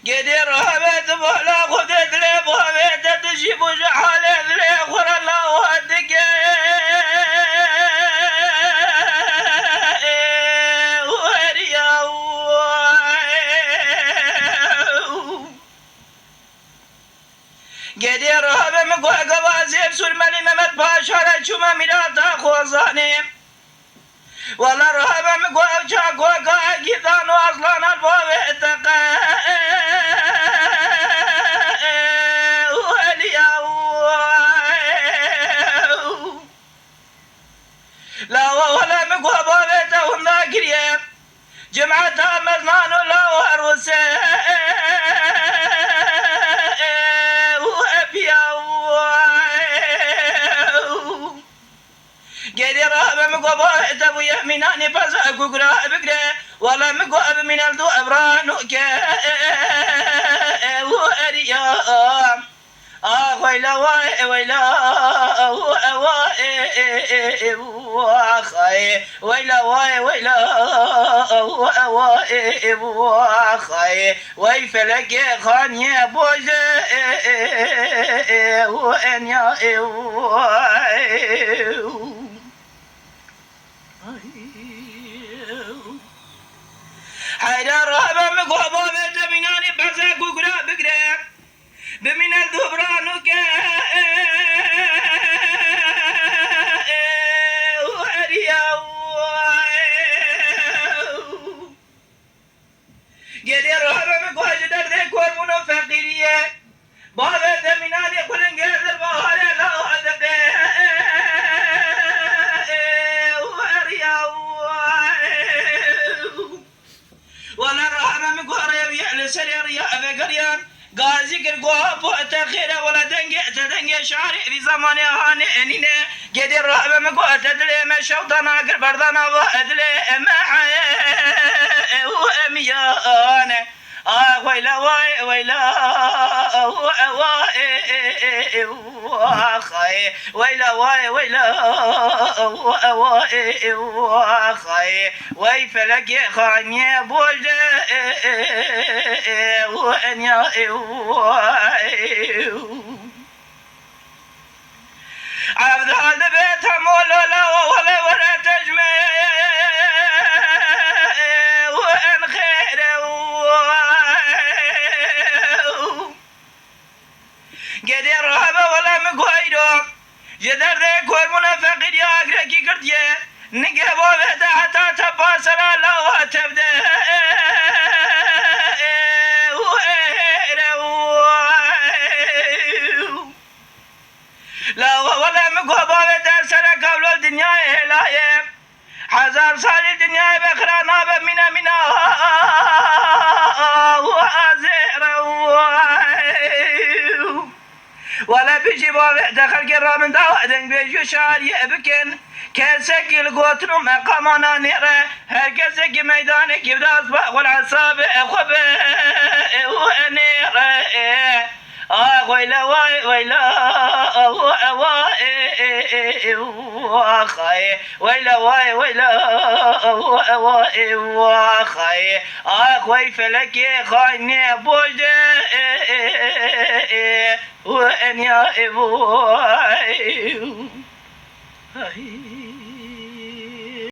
قدر هبت بولا خدت لي بوابت تجيب جحالة لي خور الله ودك قدر هبت مقوى قوازيب سلماني ممت باشارة شما مراتا خوزاني والله رهبة مقوى وشاكوى قاقيثان واصلان البوابت لا ولا مقوى بوابتهم ذاكرية جمعتها مزنان ولا وروسة قدي رهبة مقوى بوابت ابو يميناني فزاك وقرا بقرا ولا مقوى من الدو ابرانوك واريام ويلا ويلا وخاي ويلا ويلا وخاي ويفلك خان يا بوز وان يا حيدر رهبة مقوى بوابت بميناني بزاك وقرا بقرا بمن الدبرانك قدر هرم قواجد ذيك ورمون فقيرية بابت مناني قلن قادر بهار لا هدق ولا رحمة مقوار يبيع لسرير يا أبقريان غازي كرقوها فوق تخيرة ولا تدنجي شعري في زمان هاني انيني قدر رهبة مقوة تدلي ما شوطنا قربردنا وادلي ما حي واميان ويلا ويلا وخاي ويلا ويلا وخاي ويفلك خاني بوج وان يا عبد هذا بيت مولا لا ولا تجمع وان خير قدر رهبة ولا مقويدو جدر ذيك والمنافقين يا أقرأكي قردية نقبوا بهدا حتى تباسل الله وتبدأ لا ولا مقوى بابا سنة قبل الدنيا لا حزار صالي الدنيا بخرانا بمنا وازير ولا بيجي بابا دخل قرا من داودن بيجو شاري بكن كاسك القوتن مقامنا نيرة هركسك ميدانك يبدا اصبح والعصاب خب ونيرة ويلا ويلا وخاي ويلا ويلا وخاي اخوي فلك خايني بوج وان يا ابو